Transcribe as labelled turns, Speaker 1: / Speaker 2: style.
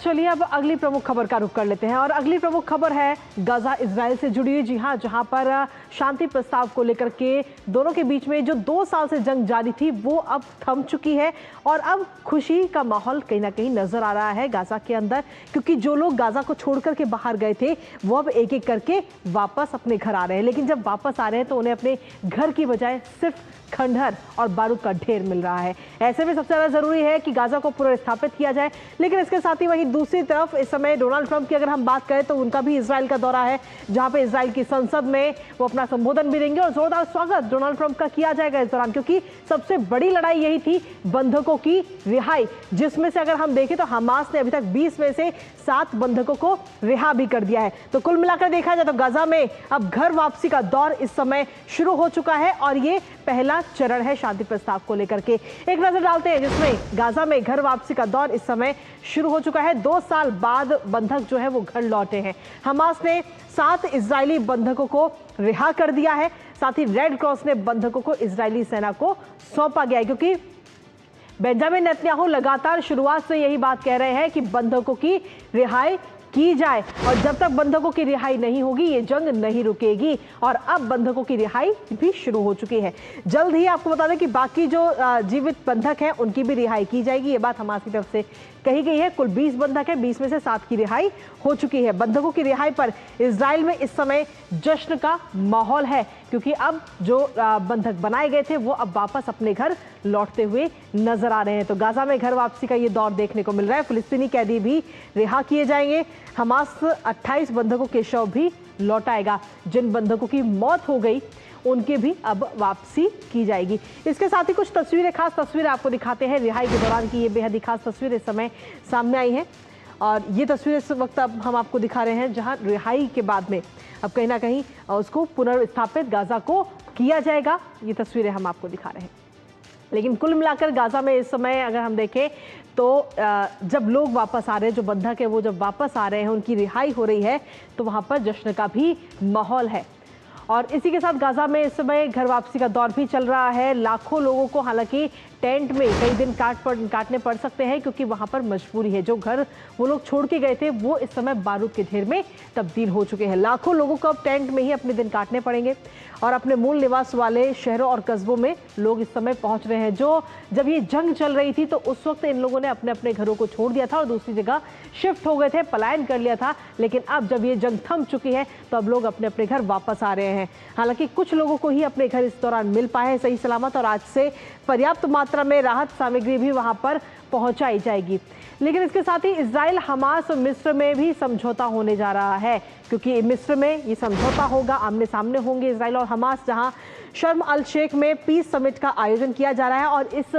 Speaker 1: चलिए अब अगली प्रमुख खबर का रुख कर लेते हैं और अगली प्रमुख खबर है गाजा इजराइल से जुड़ी हुई। जी हां, जहां पर शांति प्रस्ताव को लेकर के दोनों के बीच में जो 2 साल से जंग जारी थी वो अब थम चुकी है और अब खुशी का माहौल कहीं ना कहीं नजर आ रहा है गाजा के अंदर, क्योंकि जो लोग गाजा को छोड़ करके बाहर गए थे वो अब एक एक करके वापस अपने घर आ रहे हैं। लेकिन जब वापस आ रहे हैं तो उन्हें अपने घर की बजाय सिर्फ खंडहर और बारूद का ढेर मिल रहा है। ऐसे में सबसे ज्यादा जरूरी है कि गाजा को पुनर्स्थापित किया जाए। लेकिन इसके साथ ही वहीं दूसरी तरफ इस समय डोनाल्ड ट्रंप की अगर हम बात करें तो उनका भी इजराइल का दौरा है, जहां पे इजराइल की संसद में वो अपना संबोधन भी देंगे और जोरदार स्वागत डोनाल्ड ट्रंप का किया जाएगा इस दौरान, क्योंकि सबसे बड़ी लड़ाई यही थी बंधकों की रिहाई, जिसमें से अगर हम देखें तो हमास ने अभी तक 20 में से 7 बंधकों को रिहा भी कर दिया है। तो कुल मिलाकर देखा जाए तो गाजा में अब घर वापसी का दौर इस समय शुरू हो चुका है और ये पहला चरण है शांति प्रस्ताव को लेकर के। एक नजर डालते हैं जिसमें गाजा में घर वापसी का दौर इस समय शुरू हो चुका है। 2 साल बाद बंधक जो है वो घर लौटे हैं। हमास ने 7 इजरायली बंधकों को रिहा कर दिया है। साथ ही रेड क्रॉस ने बंधकों को इजरायली सेना को सौंपा गया है, क्योंकि बेंजामिन नेतन्याहू लगातार शुरुआत से यही बात कह रहे हैं कि बंधकों की रिहाई की जाए और जब तक बंधकों की रिहाई नहीं होगी ये जंग नहीं रुकेगी। और अब बंधकों की रिहाई भी शुरू हो चुकी है। जल्द ही आपको बता दें कि बाकी जो जीवित बंधक हैं उनकी भी रिहाई की जाएगी। ये बात हमास की तरफ से कही गई है। कुल 20 बंधक है, 20 में से 7 की रिहाई हो चुकी है। बंधकों की रिहाई पर इजराइल में इस समय जश्न का माहौल है, क्योंकि अब जो बंधक बनाए गए थे वो अब वापस अपने घर लौटते हुए नजर आ रहे हैं। तो गाजा में घर वापसी का ये दौर देखने को मिल रहा है। फिलिस्तीनी कैदी भी रिहा किए जाएंगे। हमास 28 बंधकों के शव भी लौटाएगा। जिन बंधकों की मौत हो गई उनके भी अब वापसी की जाएगी। इसके साथ ही कुछ तस्वीरें, खास तस्वीरें आपको दिखाते हैं रिहाई के दौरान की। ये बेहद ही खास तस्वीर इस समय सामने आई हैं और ये तस्वीर इस वक्त अब हम आपको दिखा रहे हैं, जहां रिहाई के बाद में अब कहीं ना कहीं उसको पुनर्स्थापित गाजा को किया जाएगा। ये तस्वीरें हम आपको दिखा रहे हैं। लेकिन कुल मिलाकर गाजा में इस समय अगर हम देखें तो जब लोग वापस आ रहे हैं, जो बंधक है वो जब वापस आ रहे हैं, उनकी रिहाई हो रही है, तो वहां पर जश्न का भी माहौल है। और इसी के साथ गाजा में इस समय घर वापसी का दौर भी चल रहा है। लाखों लोगों को हालांकि टेंट में कई दिन काटने पड़ सकते हैं, क्योंकि वहां पर मजबूरी है। जो घर वो लोग छोड़ के गए थे वो इस समय बारूद के ढेर में तब्दील हो चुके हैं। लाखों लोगों को अब टेंट में ही अपने दिन काटने पड़ेंगे और अपने मूल निवास वाले शहरों और कस्बों में लोग इस समय पहुंच रहे हैं। जो जब ये जंग चल रही थी तो उस वक्त इन लोगों ने अपने अपने घरों को छोड़ दिया था और दूसरी जगह शिफ्ट हो गए थे, पलायन कर लिया था। लेकिन अब जब ये जंग थम चुकी है तो अब लोग अपने अपने घर वापस आ रहे हैं। हालांकि कुछ लोगों को ही अपने घर इस दौरान मिल पाए हैं सही सलामत, और आज से पर्याप्त मात्रा में राहत सामग्री भी वहां पर पहुंचाई जाएगी। लेकिन इसके साथ ही इजराइल, हमास और मिस्र में भी समझौता होने जा रहा है, क्योंकि मिस्र में ये समझौता होगा, आमने सामने होंगे इजराइल और हमास, जहां शर्म अल शेख में पीस समिट का आयोजन किया जा रहा है और इस